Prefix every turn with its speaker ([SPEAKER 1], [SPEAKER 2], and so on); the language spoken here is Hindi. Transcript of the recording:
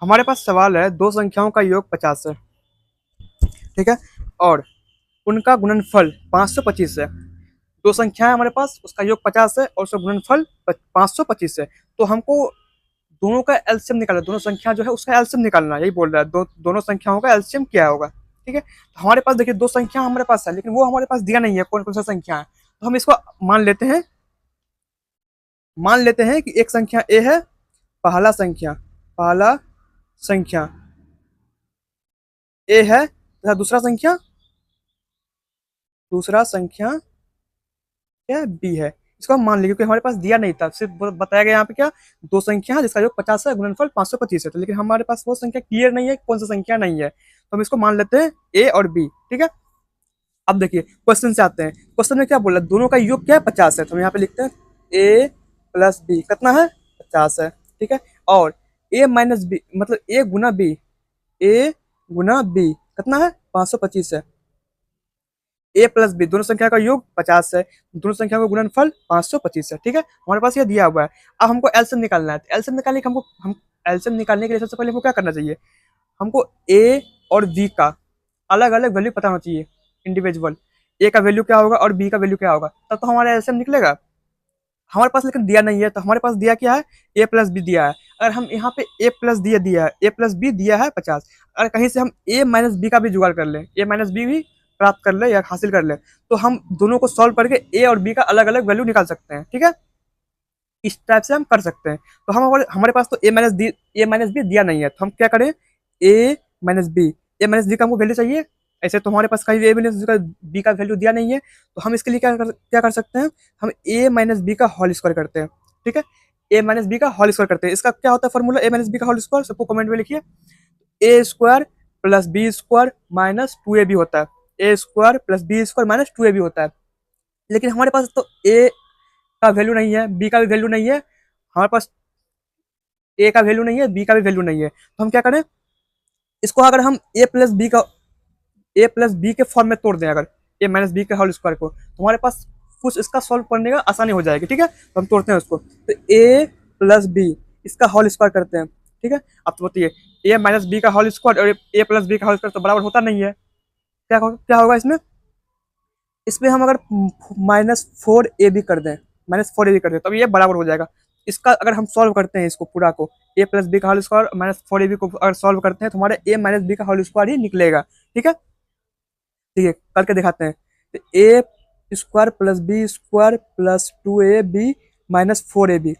[SPEAKER 1] हमारे पास सवाल है, दो संख्याओं का योग 50 है। ठीक है। और उनका गुणनफल 525 है। दो संख्याएं हमारे पास, उसका योग 50 है और उसका गुणनफल 525 है। तो हमको दोनों का एलसीएम निकालना, दोनों संख्या जो है उसका एलसीएम निकालना, यही बोल रहा है। दोनों संख्याओं का एलसीएम क्या होगा। ठीक है। तो हमारे पास देखिए दो संख्या हमारे पास है, लेकिन वो हमारे पास दिया नहीं है कौन कौन सा संख्या है। तो हम इसको मान लेते हैं मान लेते हैं कि एक संख्या ए है, पहला संख्या ए है तथा दूसरा संख्या क्या बी है। इसको हम मान लेंगे क्योंकि हमारे पास दिया नहीं था, सिर्फ बताया गया यहाँ पे क्या, दो संख्या है जिसका योग 50 है, गुणनफल 525 है। तो लेकिन हमारे पास वो संख्या क्लियर नहीं है, कौन सा संख्या नहीं है, तो हम इसको मान लेते हैं ए और बी। ठीक है। अब देखिए क्वेश्चन से आते हैं। क्वेश्चन में क्या बोला, दोनों का योग क्या है 50 है, तो हम यहाँ पे लिखते हैं ए प्लस बी कितना है 50 है। ठीक है। और ए माइनस बी मतलब ए गुना बी कितना है 525 है। ए प्लस बी दोनों संख्या का योग 50 है, दोनों संख्या का गुणनफल 525 है। ठीक है। हमारे पास ये दिया हुआ है। अब हमको एलसीएम निकालना है। एलसीएम निकालने के हम एलसीएम निकालने के लिए सबसे पहले हमको क्या करना चाहिए, हमको ए और बी का अलग अलग वैल्यू पता होना चाहिए, इंडिविजुअल। ए का वैल्यू क्या होगा और बी का वैल्यू क्या होगा, तब तो हमारा एलसीएम निकलेगा। हमारे पास लेकिन दिया नहीं है, तो हमारे पास दिया क्या है, ए प्लस बी दिया है। अगर हम यहाँ पे ए प्लस दिया है, ए प्लस बी दिया है 50, अगर कहीं से हम ए माइनस बी का भी जुगाड़ कर लें, ए माइनस बी भी प्राप्त कर ले या हासिल कर ले, तो हम दोनों को सॉल्व करके ए और बी का अलग अलग वैल्यू निकाल सकते हैं। ठीक है। इस टाइप से हम कर सकते हैं। तो हम हमारे पास तो ए माइनस बी दिया नहीं है, तो हम क्या करें, ए माइनस बी का हमको वैल्यू चाहिए। ऐसे तो हमारे पास कहीं ए माइनस बी का वैल्यू दिया नहीं है, तो हम इसके लिए क्या कर सकते हैं, हम ए माइनस बी का होल स्क्वायर करते हैं। ठीक है। ए माइनस बी का होल स्क्वायर करते हैं। इसका क्या होता है फॉर्मूला, ए माइनस बी का होल स्क्वायर, सबको कमेंट में लिखिए। A square plus B square minus two A B होता है। A square plus B square minus two A B होता है। लेकिन हमारे पास तो ए का वैल्यू नहीं है, बी का भी वैल्यू नहीं है, हमारे पास ए का वैल्यू नहीं है, बी का भी वैल्यू नहीं है, तो हम क्या करें, इसको अगर हम ए प्लस बी के फॉर्म में तोड़ दें, अगर ए माइनस बी के होल स्क्वायर को, तो हमारे पास कुछ इसका सॉल्व करने का आसानी हो जाएगी। ठीक है। तो हम तोड़ते हैं उसको, तो ए प्लस बी इसका होल स्क्वायर करते हैं। ठीक है। अब तो बताइए, ए माइनस बी का होल स्क्वायर और ए प्लस बी का होल स्क्वायर तो बराबर होता नहीं है। क्या होगा इसमें, हम अगर -4 ए बी कर दें, तब ये बराबर हो जाएगा। इसका अगर हम सॉल्व करते हैं, इसको पूरा को, ए प्लस बी का होल स्क्वायर -4 ए बी को अगर सॉल्व करते हैं, तो हमारे ए माइनस बी का होल स्क्वायर ही निकलेगा। ठीक है। ठीक है, करके दिखाते हैं। तो A square plus B square plus 2ab minus 4ab,